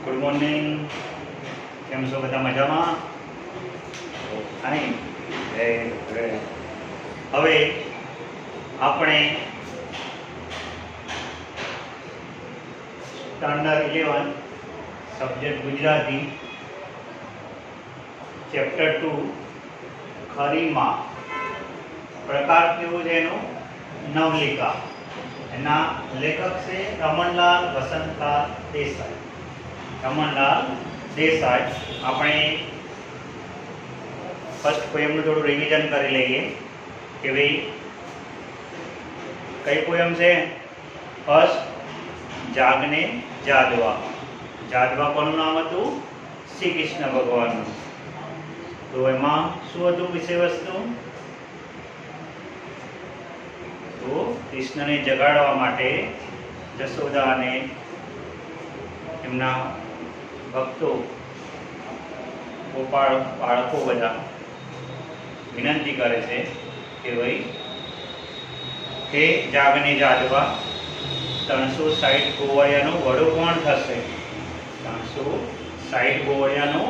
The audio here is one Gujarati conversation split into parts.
Good morning. કેમ છો બધા? મજામાં? હવે આપણે સ્ટાન્ડર્ડ 11 સબ્જેક્ટ ગુજરાતી ચેપ્ટર 2 ખરીમાં પ્રકાર કેવો છે એનો? નવલિકા. એના લેખક છે રમણલાલ વસંતલાલ દેસાઈ. રમણલાલ દેસાઈ. આપણે ફર્સ્ટ પોએમનું થોડું રિવિઝન કરી લઈએ કે ભાઈ કઈ પોએમ છે? ફર્સ્ટ જાગને જાદવા. જાદવા કોનું નામ હતું? શ્રી કૃષ્ણ ભગવાનનું. તો એમાં શું હતું વિષય વસ્તુ? તો કૃષ્ણને જગાડવા માટે જશોદા અને એમના ભક્તો ગોપાળ બાળકો બધા વિનંતી કરે છે કે ભાઈ હે જાગને જાદવા, 360 ગોવાળિયાનો વડો કોણ થશે? 360 ગોવાળિયાનો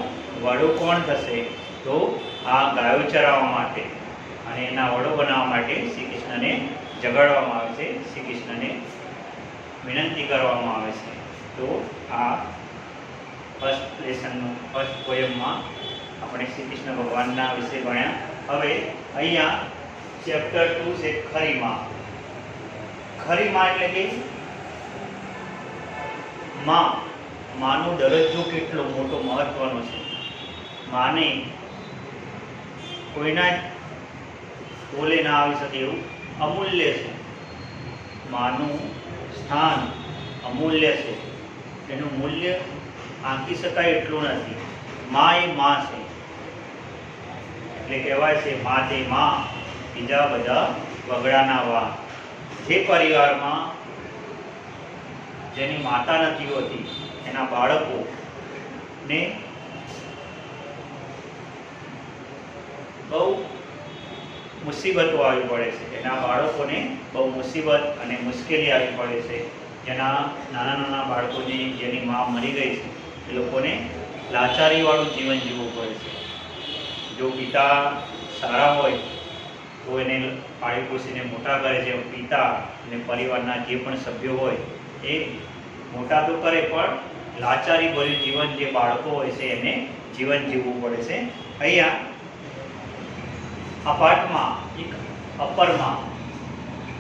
વડો કોણ થશે? તો આ ગાયો ચરાવવા માટે અને એના વડો બનાવવા માટે શ્રી કૃષ્ણને જગાડવામાં આવે છે, શ્રી કૃષ્ણને વિનંતી કરવામાં આવે છે. તો આ ફર્સ્ટ લેસનનું ફર્સ્ટ પોએમમાં આપણે શ્રી કૃષ્ણ ભગવાનના વિશે ભણ્યા. હવે અહીંયા ચેપ્ટર 2 છે ખરીમાં. ખરીમાં એટલે કે માનો દરજ્જો કેટલો મોટો મહત્વનો છે. માને કોઈના બોલે ના આવી શકે એવું અમૂલ્ય છે. માનું સ્થાન અમૂલ્ય છે. એનું મૂલ્ય આંકી શકાય એટલું નથી. મા એ મા છે એટલે કહેવાય છે મા તે મા, બીજા બધા વગડાના વા. જે પરિવારમાં જેની માતા નથી હોતી એના બાળકોને બહુ મુસીબતો આવી પડે છે. એના બાળકોને બહુ મુસીબત અને મુશ્કેલી આવી પડે છે. જેના નાના નાના બાળકોને જેની મા મરી ગઈ છે એ લોકોને લાચારીવાળું જીવન જીવવું પડે છે. જો પિતા સારા હોય તો એને પાળી પોષીને મોટા કરે છે. પિતા અને પરિવારના જે પણ સભ્યો હોય એ મોટા તો કરે, પણ લાચારી ભર્યું જીવન જે બાળકો હોય છે એને જીવન જીવવું પડે છે. અહીંયા આ પાઠમાં એક અપરમાં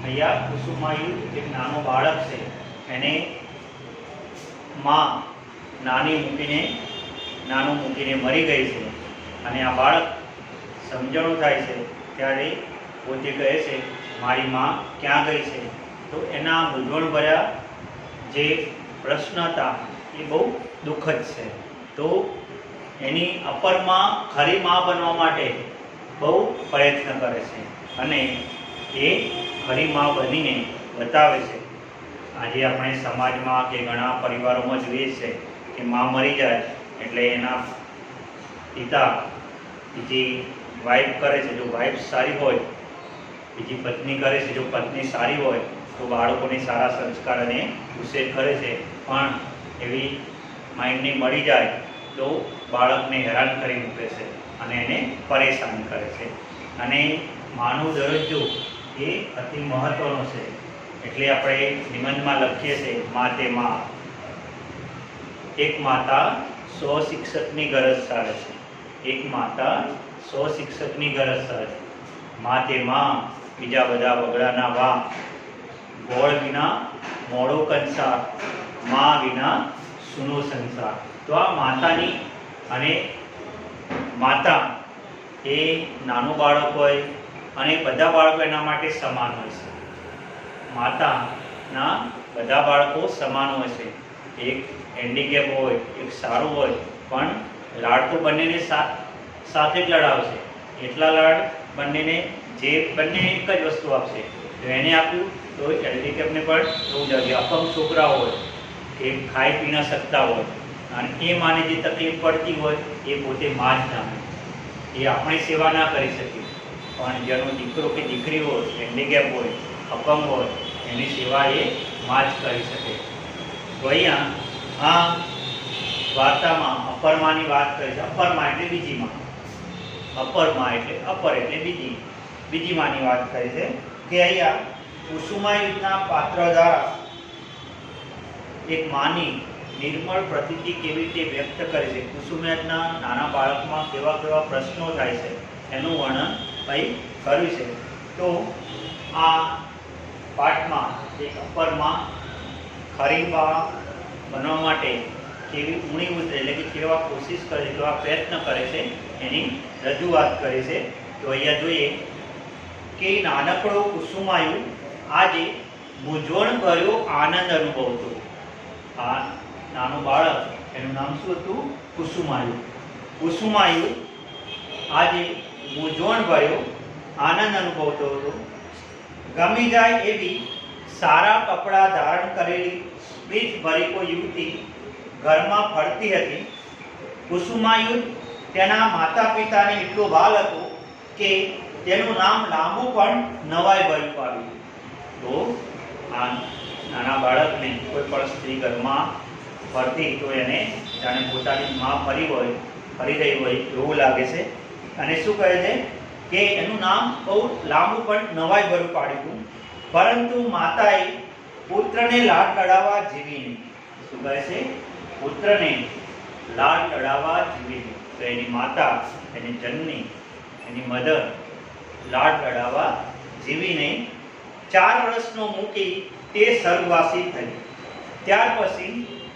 અહીંયા કુસુમાયુ એક નાનો બાળક છે, એને માં નાનું મૂકીને મરી ગઈ છે અને આ બાળક સમજણું થાય છે ત્યારે પોતે કહે છે મારી માં ક્યાં ગઈ છે? તો એના મૂંઝવણભર્યા જે પ્રશ્ન હતા એ બહુ દુઃખદ છે. તો એની અપરમાં ખરી માં બનવા માટે બહુ પ્રયત્ન કરે છે અને એ ખરી માં બનીને બતાવે છે. આજે આપણે સમાજમાં કે ઘણા પરિવારોમાં જોઈએ છે કે માં મરી જાય એટલે એના પિતા બીજી વાઇફ કરે છે. જો વાઇફ સારી હોય, બીજી પત્ની કરે છે. જો પત્ની સારી હોય તો બાળકોને સારા સંસ્કાર અને ઉછેર કરે છે. પણ એવી માઇન્ડને મળી જાય તો બાળકને હેરાન કરી મૂકે છે અને એને પરેશાન કરે છે. અને માનો દરજ્જો એ અતિ મહત્વનો છે. એટલે આપણે નિબંધમાં લખીએ છીએ મા તે મા. એક માતા 100 શિક્ષકની ગરજ સારે છે. એક માતા 100 શિક્ષકની ગરજ સારે છે. મા તે મા, બીજા બધા વગડાના વા. ગોળ વિના મોડો કંસાર, મા વિના સૂનો સંસાર. તો આ માતાની અને માતા એ નાનું બાળક હોય અને બધા બાળકો એના માટે સમાન હોય છે. માતાના બધા બાળકો સમાન હોય છે. એક હેન્ડીકેપ હોય, એક સારું હોય, પણ લાડ તો બંનેને સાથે જ લડાવશે. એટલા લાડ બંનેને, જે બંને એક જ વસ્તુ આપશે. તો એને આપ્યું તો હેન્ડીકેપને પણ એવું જ. અપંગ છોકરા હોય કે ખાઈ પી ન શકતા હોય અને એ માને જે તકલીફ પડતી હોય એ પોતે માં જ ના હોય. એ આપણી સેવા ના કરી શકીએ, પણ જેનો દીકરો કે દીકરી હોય, હેન્ડીકેપ હોય, અપંગ હોય, એની સેવા એ માં જ કરી શકે. તો અહીંયા આ વાર્તામાં અપરમાની વાત કરે છે. અપરમાં એટલે બીજી માં, અપરમાં એટલે અપર એટલે બીજી, બીજી માની વાત કરે છે કે અહીંયા કુસુમાયુધના પાત્ર દ્વારા એક માની નિર્મળ પ્રતીતિ કેવી રીતે વ્યક્ત કરે છે, કુસુમાયુધના નાના બાળકમાં કેવા કેવા પ્રશ્નો થાય છે એનું વર્ણન અહીં કર્યું છે. તો આ પાઠમાં એક અપરમાં ખરીબા બનવા માટે કેવી ઊણી ઉતરે એટલે કે કેવા કોશિશ કરે છે, કેવા પ્રયત્ન કરે છે એની રજૂઆત કરે છે. તો અહીંયા જોઈએ કે નાનકડો કુસુમાયુ આજે મૂંઝવણભર્યો આનંદ અનુભવતો. આ નાનું બાળક, એનું નામ શું હતું? કુસુમાયુ. કુસુમાયુ આજે મૂંઝવણભર્યો આનંદ અનુભવતો હતો. ગમી જાય એવી સારા કપડાં ધારણ કરેલી સ્મિત ભરી કોઈ યુવતી ઘરમાં ફરતી હતી. કુસુમાયુ તેના માતા પિતાને એટલો ભાલ હતો કે તેનું નામ લાંબુ પણ નવાઈ ભર્યું પાડ્યું. તો આ નાના બાળકને કોઈ પણ સ્ત્રી ઘરમાં ફરતી તો એને જાણે પોતાની માં ફરી રહી હોય એવું લાગે છે. અને શું કહે છે કે એનું નામ બહુ લાંબુ પણ નવાઈ ભર્યું પાડ્યું. પરંતુ માતાએ પુત્રને લાડ લડાવવા જીવી નહીં. શું કહે છે? પુત્રને લાડ લડાવવા જીવી નહીં. તો એની માતા, એની જનની, એની મધર લાડ લડાવવા જીવી નહીં. 4 વર્ષનો મૂકી તે સ્વર્ગવાસી થઈ. ત્યાર પછી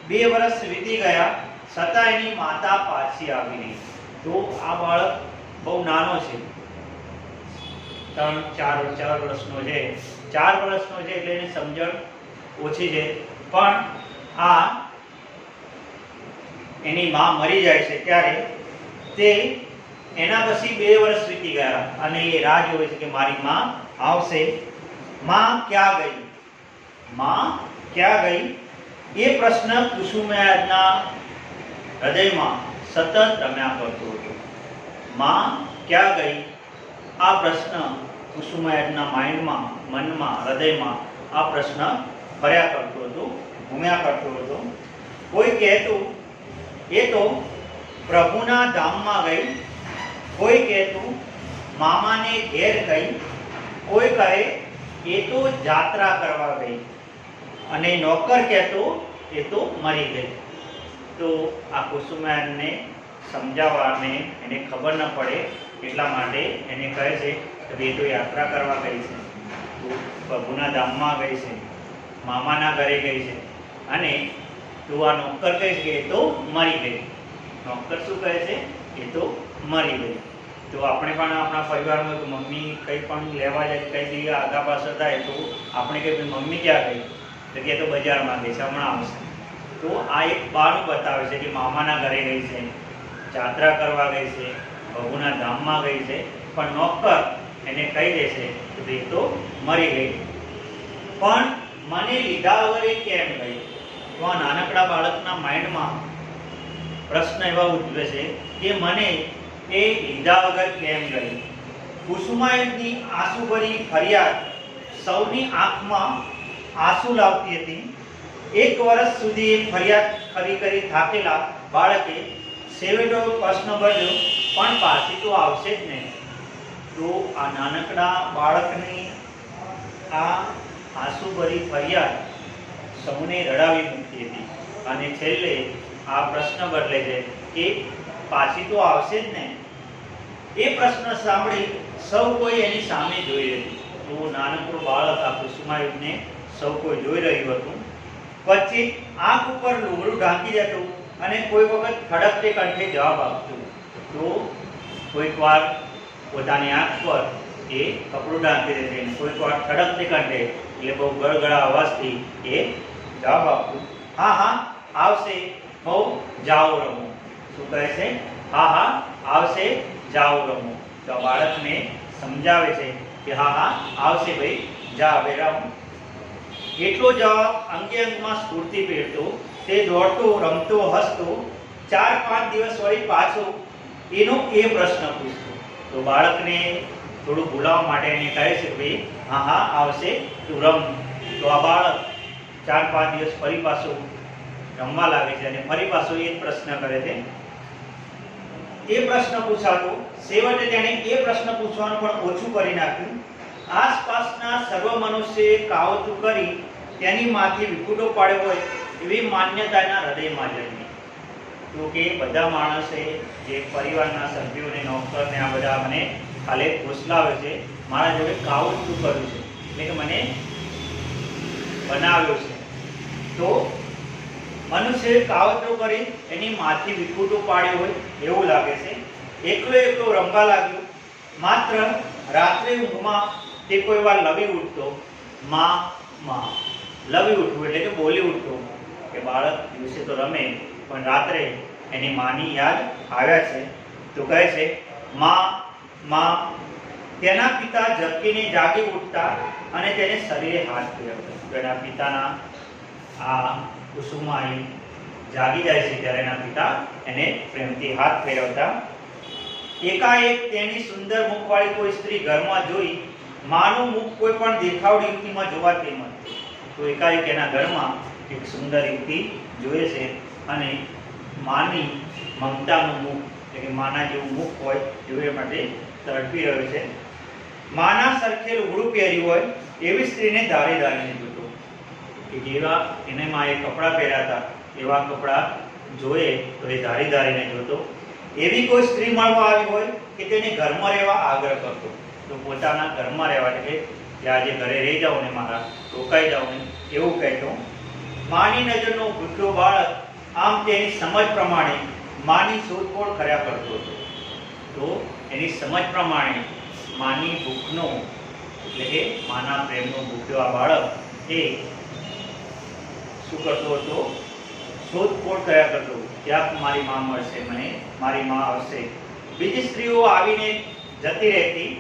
2 વર્ષ વીતી ગયા છતાં એની માતા પાછી આવી નહીં. તો આ બાળક બહુ નાનો છે, 3-4 વર્ષનો છે. 4 વર્ષનો છે એટલે એની સમજણ ઓછી છે. પણ આ એની માં મરી જાય છે ત્યારે તે એના પછી 2 વર્ષ વીતી ગયા અને એ રાહ જોવે છે કે મારી માં આવશે. માં ક્યાં ગઈ? માં ક્યાં ગઈ? એ પ્રશ્ન કુસુમાયુધના હૃદયમાં સતત રમ્યા કરતો હતો. માં ક્યાં ગઈ? આ પ્રશ્ન કુસુમાયુધના માઇન્ડમાં, મનમાં, હૃદયમાં આ પ્રશ્ન ફર્યા કરતો હતો, ઘૂમ્યા કરતો હતો. કોઈ કહેતું એ તો પ્રભુના ધામમાં ગઈ, કોઈ કહેતું મામાને ઘેર ગઈ, કોઈ કહે એ તો જાત્રા કરવા ગઈ, અને નોકર કહેતો એ તો મરી ગઈ. તો આ કુસુમાયુધને સમજાવવાને એને ખબર ન પડે એટલા માટે એને કહે છે કે એ તો યાત્રા કરવા ગઈ છે, તો પ્રભુના ધામમાં ગઈ છે, મામાના ઘરે ગઈ છે, અને તું આ નોકર કહે છે કે એ તો મરી ગઈ. નોકર શું કહે છે? એ તો મરી ગઈ. તો આપણે પણ આપણા પરિવારમાં મમ્મી કંઈ પણ લેવા જાય, કંઈ જઈએ આગા પાછળ થાય તો આપણે કહીએ મમ્મી ક્યાં ગઈ? તો કે તો બજારમાં ગઈ છે, હમણાં આવશે. તો આ એક બાળક બતાવે છે કે મામાના ઘરે ગઈ છે, જાત્રા કરવા ગઈ છે, પ્રભુના ધામમાં ગઈ છે, પણ નોકર એને કહી દે છે કે ભાઈ તો મરી ગઈ. પણ મને લીધા વગર એ કેમ ગઈ? તો આ નાનકડા બાળકના માઇન્ડમાં પ્રશ્ન એવા ઉદ્ભવે છે કે મને એ લીધા વગર કેમ ગઈ? કુસુમાયુધની આંસુભરી ફરિયાદ સૌની આંખમાં આંસુ લાવતી હતી. 1 વર્ષ સુધી એ ફરિયાદ કરી થાકેલા બાળકે છેવટે પ્રશ્ન કર્યો, પણ પાછી તો આવશે જ ને? તો આ નાનકડા બાળકની આ આંસુભરી ફરિયાદ સૌને રડાવી મૂકતી હતી. અને છેલ્લે આ પ્રશ્ન બદલે છે કે પાછી તો આવશે જ ને? એ પ્રશ્ન સાંભળી સૌ કોઈ એની સામે જોઈ રહ્યું. તો નાનકડું બાળક આ કુસુમાયુધને સૌ કોઈ જોઈ રહ્યું હતું. પછી આંખ ઉપર લુગડું ઢાંકી જતું અને કોઈ વખત ખડકતે કંઠે જવાબ આપતું. તો કોઈક વાર પોતાની આંખ પર એ કપડું ઢાંકી દેશે, કોઈક વાર ખડકતે કંઠે એટલે બહુ ગળગળા અવાજથી એ જવાબ આપતું, હા હા આવશે, બહુ જાઓ રમો. શું કહે છે? હા હા આવશે, જાઓ રમો. તો બાળકને સમજાવે છે કે હા હા આવશે ભાઈ, જા હવે રમ. એટલો જવાબ અંગે અંગમાં સ્ફૂર્તિ પહેરતો. તે દોડતો, રમતો, હસતો. 4-5 દિવસ વળી પાછો એનો એ પ્રશ્ન પૂછતો. તો બાળકને થોડું ભૂલાવવા માટે એને કહે છે કે ભાઈ હા હા આવશે, તું રમ. તો આ બાળક 4-5 દિવસ ફરી પાછો રમવા લાગે છે અને ફરી પાછો એ જ પ્રશ્ન કરે છે. એ પ્રશ્ન પૂછાતો છેવટે તેણે એ પ્રશ્ન પૂછવાનું પણ ઓછું કરી નાખ્યું. આસપાસના સર્વ મનુષ્યએ કાવતરું કરી તેની માથે વિખૂટો પાડ્યો હોય એવી માન્યતાના હૃદયમાં જન્મી. તો કે બધા માણસે જે પરિવારના સભ્યોને નોકરને આ બધા મને ખાલી ઘોસલાવે છે, મારા જોડે કાવતરું કર્યું છે, એટલે કે મને બનાવ્યો છે. તો મનુષ્યએ કાવતરું કરી એની માથે વિખૂટો પાડ્યો હોય એવું લાગે છે. એકલો એકલો રમવા લાગ્યો. માત્ર રાત્રે ઊંઘમાં તે કોઈ વાર લવી ઉઠતો, માં માં લવી ઉઠવું એટલે કે બોલી ઉઠતો કે બાળક દિવસે તો રમે પણ રાત્રે એની માની યાદ આવ્યા છે તો કહે છે માં માં. તેના પિતા ઝબકીને જાગી ઉઠતા અને તેને શરીરે હાથ ફેરવતા. તો એના પિતાના આ કુસુમાઈ જાગી જાય છે ત્યારે એના પિતા એને પ્રેમથી હાથ ફેરવતા. એકાએક તેની સુંદર મુખવાળી કોઈ સ્ત્રી ઘરમાં જોઈ માનું મુખ કોઈ પણ દેખાવડી યુવતીમાં જોવાતી નથી. તો એકાએક એના ઘરમાં એક સુંદર યુવતી જોવે છે અને માની મમતાનું મુખ એટલે કે માના જેવું મુખ હોય એવું એ માટે તડપી રહ્યો છે. માના સરખે લુગડું પહેર્યું હોય એવી સ્ત્રીને ધારી ધારીને જોતો કે જેવા એને માએ કપડાં પહેર્યા હતા એવા કપડાં જોયે તો એ ધારી ધારીને જોતો. એવી કોઈ સ્ત્રી મળવા આવી હોય કે તેને ઘરમાં રહેવા આગ્રહ કરતો. તો પોતાના ઘરમાં રહેવા એટલે કે આજે ઘરે રહી જાઓ ને મારા, રોકાઈ જાઓ ને એવું કહેતો. માની નજરનો ભૂખ્યો બાળક આમ તેની સમજ પ્રમાણે માની શોધખોળ કર્યા કરતો હતો. તો એની સમજ પ્રમાણે માની ભૂખનો એટલે કે માના પ્રેમનો ભૂખ્યો આ બાળક એ શું કરતો હતો? શોધખોળ કર્યા કરતો. ક્યાંક મારી માં મળશે, મને મારી માં આવશે. બીજી સ્ત્રીઓ આવીને જતી રહેતી.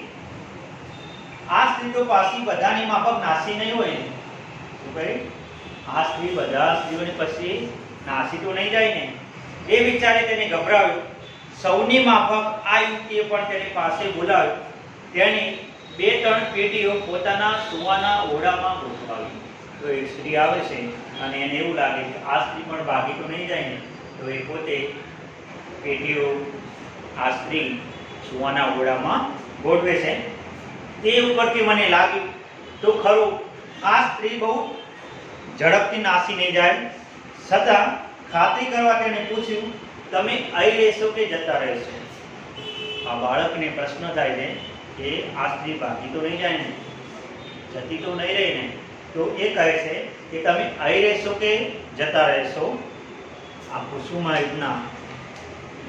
આ સ્ત્રી તો પાછી બધાની માફક નાસી નહીં હોય ને. શું કહે? આ સ્ત્રી બધા સ્ત્રીઓને પછી નાસી તો નહીં જાય ને. એ વિચારે તેને ગભરાવ્યો. સૌની માફક આ યુવતીએ પણ તેની પાસે બોલાવ્યો. તેની 2-3 પેટીઓ પોતાના સુવાના ઓરડામાં ગોઠવાવી. તો એક સ્ત્રી આવે છે અને એને એવું લાગે કે આ સ્ત્રી પણ ભાગી તો નહીં જાય ને. તો એ પોતે પેટીઓ આ સ્ત્રી સુવાના ઓરડામાં ગોઠવે છે. તે ઉપરથી મને લાગ્યું તો ખરું આ સ્ત્રી બહુ ઝડપથી નાસી નહીં જાય. છતાં ખાતરી કરવા તેને પૂછ્યું, તમે અહીં રહેશો કે જતા રહેશો? આ બાળકને પ્રશ્ન થાય છે કે આ સ્ત્રી ભાગી તો નહીં જાય ને, જતી તો નહીં રહી ને. તો એ કહે છે કે તમે અહીં રહેશો કે જતા રહેશો? આ કુસુમાયુના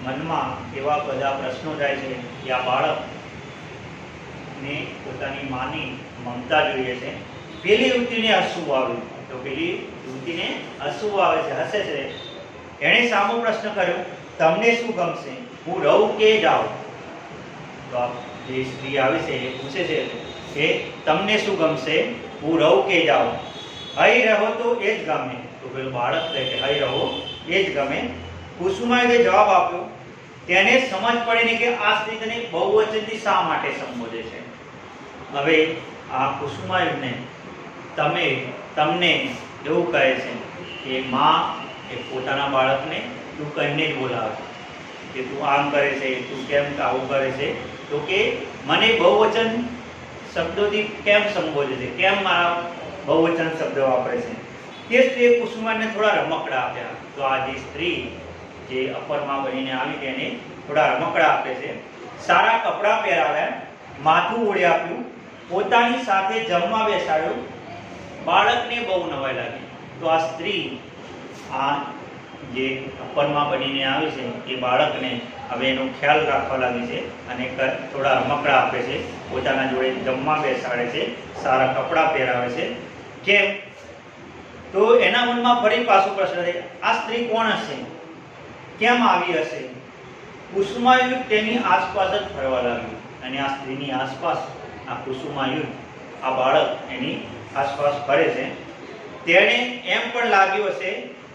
મનમાં એવા બધા પ્રશ્નો થાય છે કે આ બાળકને પોતાની માની મમતા જોઈએ છે. પેલી યુવતીને હસવું આવ્યું. તો પેલી યુવતીને હસવું આવે છે, હસે છે. એણે સામો પ્રશ્ન કર્યો, તમને શું ગમશે, હું રહું કે જાઉં? તો જે સ્ત્રી આવે છે એ પૂછે છે કે તમને શું ગમશે, હું રહું કે જાઉં? અહીં રહો તો એ જ ગમે. તો પેલું બાળક કહે કે અહીં રહો એ જ ગમે. કુસુમાએ જવાબ આપ્યો. તેને સમજ પડી નહીં કે આ સ્ત્રી તેને બહુવચનથી શા માટે સંબોધે છે. હવે આ કુસુમાયુને તમે તમને એવું કહે છે કે માં એ પોતાના બાળકને તું કહીને જ બોલાવે કે તું આમ કરે છે, તું કેમ આવું કરે છે. તો કે મને બહુવચન શબ્દોથી કેમ સંબોધે છે, કેમ મારા બહુવચન શબ્દો વાપરે છે. તે સ્ત્રીએ કુસુમાને થોડા રમકડા આપ્યા. તો આ જે સ્ત્રી જે અપરમાં બનીને આવી તેને થોડા રમકડા આપે છે. સારા કપડાં પહેરાવ્યા, માથું ઓળી આપ્યું, પોતાની સાથે જમવા બેસાડ્યો. બાળકને બહુ નવાઈ લાગી. તો આ સ્ત્રી આ જે અપરમાં બનીને આવી છે એ બાળકને હવે એનો ખ્યાલ રાખવા લાગી છે અને થોડા રમકડા આપે છે, પોતાના જોડે જમવા બેસાડે છે, સારા કપડાં પહેરાવે છે. કેમ? તો એના મનમાં ફરી પાછો પ્રશ્ન છે, આ સ્ત્રી કોણ હશે, કેમ આવી હશે? કુસુમાયુધ તેની આસપાસ જ ફરવા લાગ્યું અને આ સ્ત્રીની આસપાસ આ કુસુમાયુધ આ બાળક એની આસપાસ ફરે છે. તેણે એમ પણ લાગ્યું હશે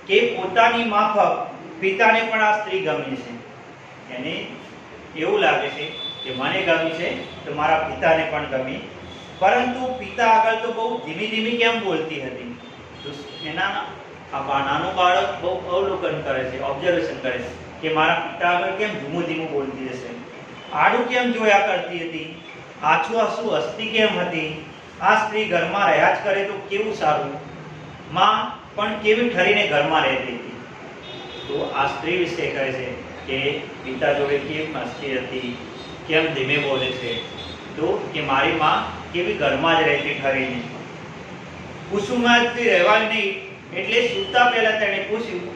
કે પોતાની માફક પિતાને પણ આ સ્ત્રી ગમી છે. એને એવું લાગે છે કે મને ગમી છે તો મારા પિતાને પણ ગમી. પરંતુ પિતા આગળ તો બહુ ધીમી ધીમી કેમ બોલતી હતી? તો એના નાનું બાળક બહુ અવલોકન કરે છે, ઓબ્ઝર્વેશન કરે છે કે મારા પિતા આગળ કેમ ધીમું ધીમું બોલતી હશે, આડું કેમ જોયા કરતી હતી, આછું આછું હસતી કેમ હતી, આ સ્ત્રી ઘરમાં રહ્યા જ કરે તો કેવું સારું, માં પણ કેવી ઠરીને ઘરમાં રહેતી હતી. તો આ સ્ત્રી વિશે કહે છે કે પિતા જોડે કેમ હસતી હતી, કેમ ધીમે બોલે છે, તો કે મારી માં કેવી ઘરમાં જ રહેતી ઠરીને. કુસુમાથી રહેવાય નહીં એટલે સૂતા પહેલા તેણે પૂછ્યું,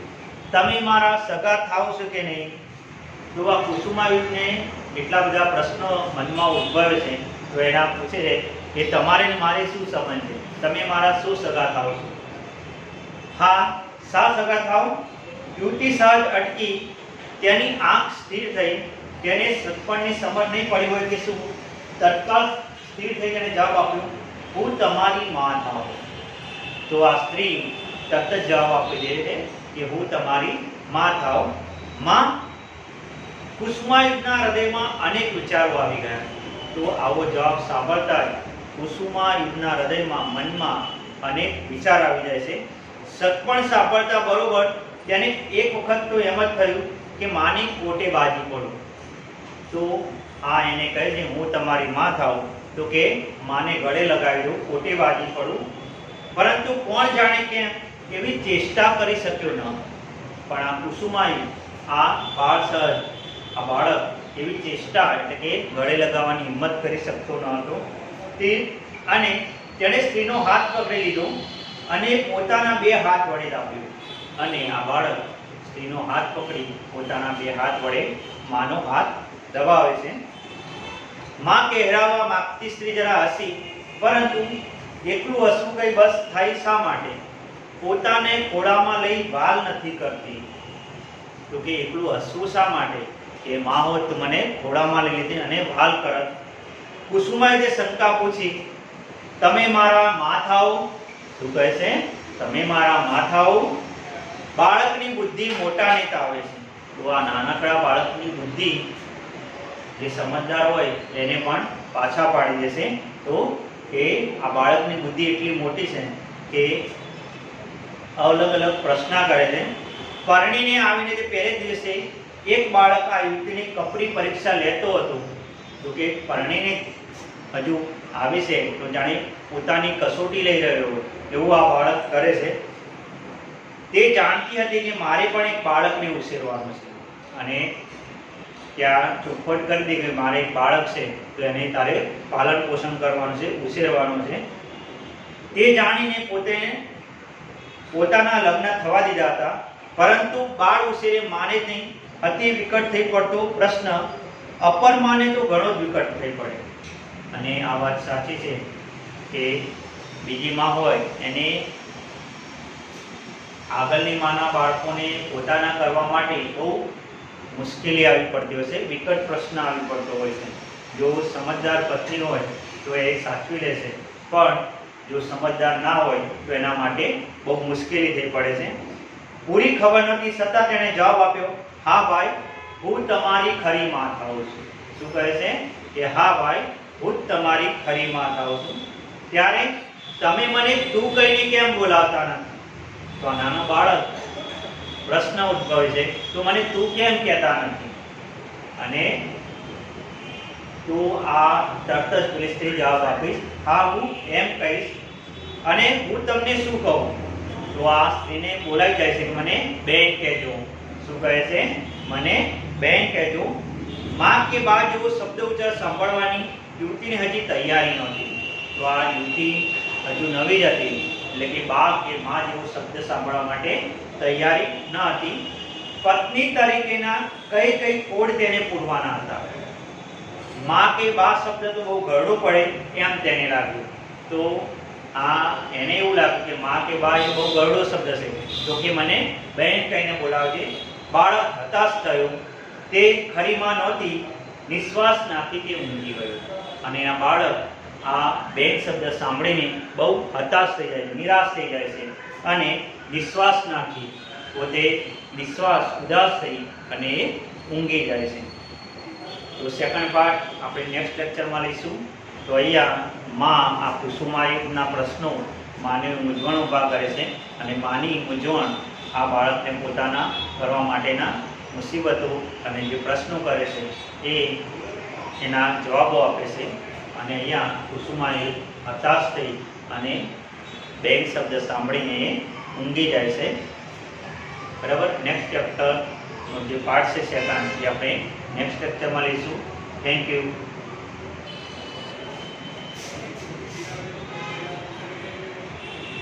તમે મારા સગા થાવ છો કે નહીં? તો આ કુસુમાયુને એટલા બધા પ્રશ્નો મનમાં ઉદ્ભવે છે, તો એના પૂછે છે કે તમારે ને મારે શું સંબંધ છે, તમે મારા શું સગા થાવ છો? હા, શા સગા થાવ? યુવતી સહજ અટકી, તેની આંખ સ્થિર થઈ, તેને સત્પણની સમજ નહીં પડી હોય કે શું, તત્કાળ સ્થિર થઈ તેને જવાબ આપ્યો, હું તમારી માં થાવ. તો આ સ્ત્રી તરત જ જવાબ આપી દે છે કે હું તમારી માં થાવ. માં કુસુમાયુના હૃદયમાં અનેક વિચારો આવી ગયા. તો આવો જવાબ સાંભળતા જ કુસુમાયુના હૃદયમાં મનમાં અનેક વિચાર આવી જાય છે. સત્પણ સાંભળતા બરોબર તેને એક વખત તો એમ જ થયું કે માની કોટે બાજી પડું. તો આ એને કહે છે હું તમારી માં થાઉં, તો કે માને ગળે લગાવી દઉં, કોટે બાજી પડું. પરંતુ કોણ જાણે કેમ એવી ચેષ્ટા કરી શક્યો ન. પણ આ કુસુમાયુ, આ બાળક એવી ચેષ્ટા એટલે કે ગળે લગાવવાની હિંમત કરી શકતો ન હતો. અને તેણે સ્ત્રીનો હાથ પકડી લીધો અને પોતાના બે હાથ વડે દાબ્યો. અને આ બાળક સ્ત્રીનો હાથ પકડી પોતાના બે હાથ વડે માનો હાથ દબાવે છે. માં કહેરાવા માંગતી સ્ત્રી જરા હસી, પરંતુ એકલું હસવું કઈ બસ થાય શા માટે? પોતાને ખોળામાં લઈ વાલ નથી કરતી. તો કે એકલું હસવું શા માટે? કે માં હોત તો મને ખોળામાં લઈ લીધી અને વાલ કરત. કુસુમાએ તે શંકા પૂછી, તમે મારા માં થાઓ? શું કહે છે? તમે મારા માં થાઓ? બાળકની બુદ્ધિ મોટાને તાવે છે. તો આ નાનકડા બાળકની બુદ્ધિ જે સમજદાર હોય એને પણ પાછા પાડી દેશે. તો કે આ બાળકની બુદ્ધિ એટલી મોટી છે કે અલગ અલગ પ્રશ્ન કરે છે. પરણીને આવીને તે પહેલે દિવસે એક બાળક આ યુવતીની કપરી પરીક્ષા લેતો હતો. તો કે પરણીને હજુ આવે છે તો જાણે પોતાની કસોટી લઈ રહ્યો હોય એવું આ બાળક કરે છે. તે જાણતી હતી કે મારે પણ એક બાળકને ઉછેરવાનું છે અને ત્યાં ચોખવટ કરી દી કે મારે એક બાળક છે તો એને તારે પાલન પોષણ કરવાનું છે, ઉછેરવાનું છે. તે જાણીને પોતાના લગ્ન થવા દીધા હતા, પરંતુ બાળ ઉછેરે માને જ નહીં. અતિ વિકટ થઈ પડતો પ્રશ્ન અપર માને તો ઘણો જ વિકટ થઈ પડે. અને આ વાત સાચી છે કે બીજી માં હોય એને આગળની માના બાળકોને પોતાના કરવા માટે બહુ મુશ્કેલી આવી પડતી હોય છે, વિકટ પ્રશ્ન આવી પડતો હોય છે. જો સમજદાર પત્ની હોય તો એ સાચવી લેશે, પણ જો સમજદાર ના હોય તો એના માટે બહુ મુશ્કેલી થઈ પડે છે. પૂરી ખબર નથી છતાં તેણે જવાબ આપ્યો, હા ભાઈ, હું તમારી ખરી માં થાઉં છું. શું કહે છે? કે હા ભાઈ, હું તમારી ખરી માં થાઉં છું. ત્યારે તમે મને તું કહીને કેમ બોલાવતા નથી? તો આ નાનો બાળક પ્રશ્ન ઉદ્ભવે છે, તો મને તું કેમ કહેતા નથી? અને તો આ તરત જ પેલી સ્ત્રી જવાબ આપીશ, હા હું એમ કહીશ. અને હું તમને શું કહું? તો આ સ્ત્રીને બોલાવી જાય છે કે મને બેન કહેજો. શું કહે છે? મને બેન કહેજો. માં કે બા જેવો શબ્દ ઉચ્ચાર સાંભળવાની યુવતીને હજી તૈયારી નહોતી. તો આ યુવતી હજુ નવી જ હતી, એટલે કે બા કે માં જેવો શબ્દ સાંભળવા માટે તૈયારી ન હતી. પત્ની તરીકેના કઈ કઈ કોડ તેને પૂરવાના હતા. માં કે બા શબ્દ તો બહુ ઘરડો પડે એમ તેને લાગ્યું. તો એને એવું લાગ્યું કે માં કે બા એ બહુ ઘરડો શબ્દ છે, તો કે મને બહેન કહીને બોલાવજે. બાળક હતાશ થયો. તે ખરી માં નહોતી. નિશ્વાસ નાખી તે ઊંઘી ગયો. અને આ બાળક આ બેન શબ્દ સાંભળીને બહુ હતાશ થઈ જાય, નિરાશ થઈ જાય છે અને નિશ્વાસ નાખી પોતે ઉદાસ થઈ અને એ ઊંઘી જાય છે. તો સેકન્ડ પાર્ટ આપણે નેક્સ્ટ લેક્ચરમાં લઈશું. તો અહીંયા માં આ કુસુમાયુના પ્રશ્નો માની મૂંઝવણ ઊભા કરે છે અને માની મૂંઝવણ આ બાળકને પોતાના કરવા માટેના મુસીબતો અને જે પ્રશ્નો કરે છે એ એના જવાબો આપે છે અને અહીંયા કુસુમાએ હતાશ થઈ અને બેંક શબ્દ સાંભળીને એ ઊંઘી જાય છે. બરાબર. નેક્સ્ટ ચેપ્ટરનો જે પાર્ટ છે સેકન્ડ એ આપણે નેક્સ્ટ લેક્ચરમાં લઈશું. Thank you.